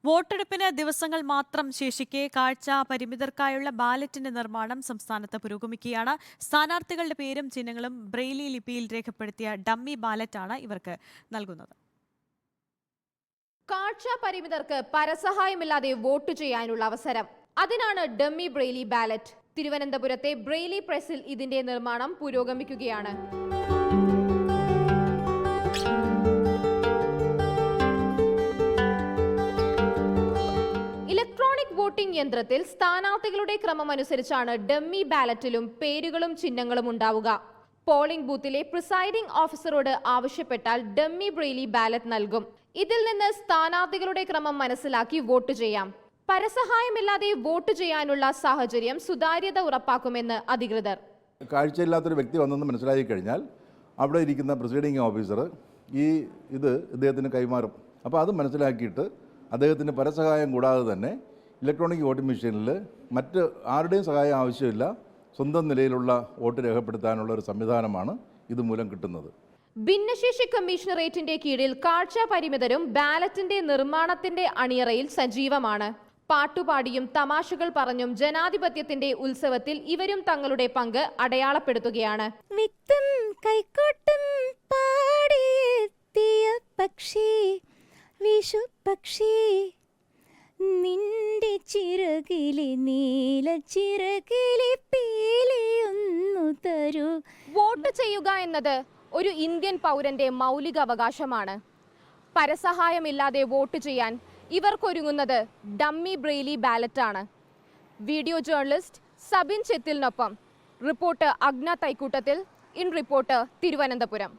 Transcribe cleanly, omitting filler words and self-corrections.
വോട്ടെടുപ്പിന് ദിവസങ്ങൾ മാത്രം ശേഷിക്കെ കാഴ്ച പരിമിതർക്കായുള്ള ബാലറ്റിന്റെ നിർമ്മാണം സംസ്ഥാനത്ത് പുരോഗമിക്കുകയാണ്. സ്ഥാനാർത്ഥികളുടെ പേരും ചിഹ്നങ്ങളും ബ്രെയിലി ലിപിയിൽ രേഖപ്പെടുത്തിയ ഡമ്മി ബാലറ്റാണ് ഇവർക്ക് നൽകുന്നത്. കാഴ്ച പരിമിതർക്ക് പരസഹായമില്ലാതെ വോട്ട് ചെയ്യാനുള്ള അവസരം. അതിനാണ് ഡമ്മി ബ്രെയിലി ബാലറ്റ്. തിരുവനന്തപുരത്തെ ബ്രെയിലി പ്രസിൽ ഇതിന്റെ നിർമ്മാണം പുരോഗമിക്കുകയാണ്. ഇലക്ട്രോണിക് വോട്ടിംഗ് യന്ത്രത്തിൽ സ്ഥാനാർത്ഥികളുടെ ക്രമമനുസരിച്ചാണ് ഡമ്മി ബാലറ്റിലും പേരുകളും ചിഹ്നങ്ങളും ഉണ്ടാവുക. പോളിംഗ് ബൂത്തിലെ പ്രിസൈഡിംഗ് ഓഫീസറോട് ആവശ്യപ്പെട്ടാൽ ഡമ്മി ബ്രെയിലി ബാലറ്റ് നൽകും. ഇതിൽ നിന്ന് സ്ഥാനാർത്ഥികളുടെ ക്രമം മനസ്സിലാക്കി വോട്ട് ചെയ്യാം. പരസഹായമില്ലാതെ വോട്ട് ചെയ്യാനുള്ള സാഹചര്യം സുതാര്യത ഉറപ്പാക്കുമെന്ന് അധികൃതർ. കാഴ്ചയില്ലാത്തൊരു വ്യക്തി വന്നെന്ന് മനസ്സിലാക്കി കഴിഞ്ഞാൽ അവിടെ ഇരിക്കുന്ന പ്രിസൈഡിംഗ് ഓഫീസർ ഇത് ഇദ്ദേഹത്തിന് കൈമാറും. അപ്പോൾ അത് മനസ്സിലാക്കിയിട്ട് അദ്ദേഹത്തിന് പരസഹായം കൂടാതെ തന്നെ ഇലക്ട്രോണിക് വോട്ടിംഗ് മെഷീനിൽ മറ്റ് ആരുടെയും സഹായം ആവശ്യമില്ല, സ്വന്തം നിലയിലുള്ള വോട്ട് രേഖപ്പെടുത്താനുള്ള ഒരു സംവിധാനമാണ് ഇതുമൂലം കിട്ടുന്നത്. ഭിന്നശേഷി കമ്മീഷണറേറ്റിന്റെ കീഴിൽ കാഴ്ച പരിമിതരും ബാലറ്റിന്റെ നിർമ്മാണത്തിന്റെ അണിയറയിൽ സജീവമാണ്. പാട്ടുപാടിയും തമാശകൾ പറഞ്ഞും ജനാധിപത്യത്തിന്റെ ഉത്സവത്തിൽ ഇവരും തങ്ങളുടെ പങ്ക് അടയാളപ്പെടുത്തുകയാണ്. വിത്തും കൈക്കോട്ടും പാടിയെത്തിയ പക്ഷി, വിഷു പക്ഷി, നിന്റെ ചിറകിലെ നീല ചിറകിലെ പീലിയൊന്നു തരൂ. വോട്ട് ചെയ്യുക എന്നത് ഒരു ഇന്ത്യൻ പൗരന്റെ മൗലിക അവകാശമാണ്. പരസഹായമില്ലാതെ വോട്ട് ചെയ്യാൻ ഇവർക്കൊരുങ്ങുന്നത് ഡമ്മി ബ്രെയിലി ബാലറ്റാണ്. വീഡിയോ ജേർണലിസ്റ്റ് സബിൻ ചെത്തിലിനൊപ്പം റിപ്പോർട്ടർ അഗ്ന തൈക്കൂട്ടത്തിൽ, ഇൻ റിപ്പോർട്ടർ, തിരുവനന്തപുരം.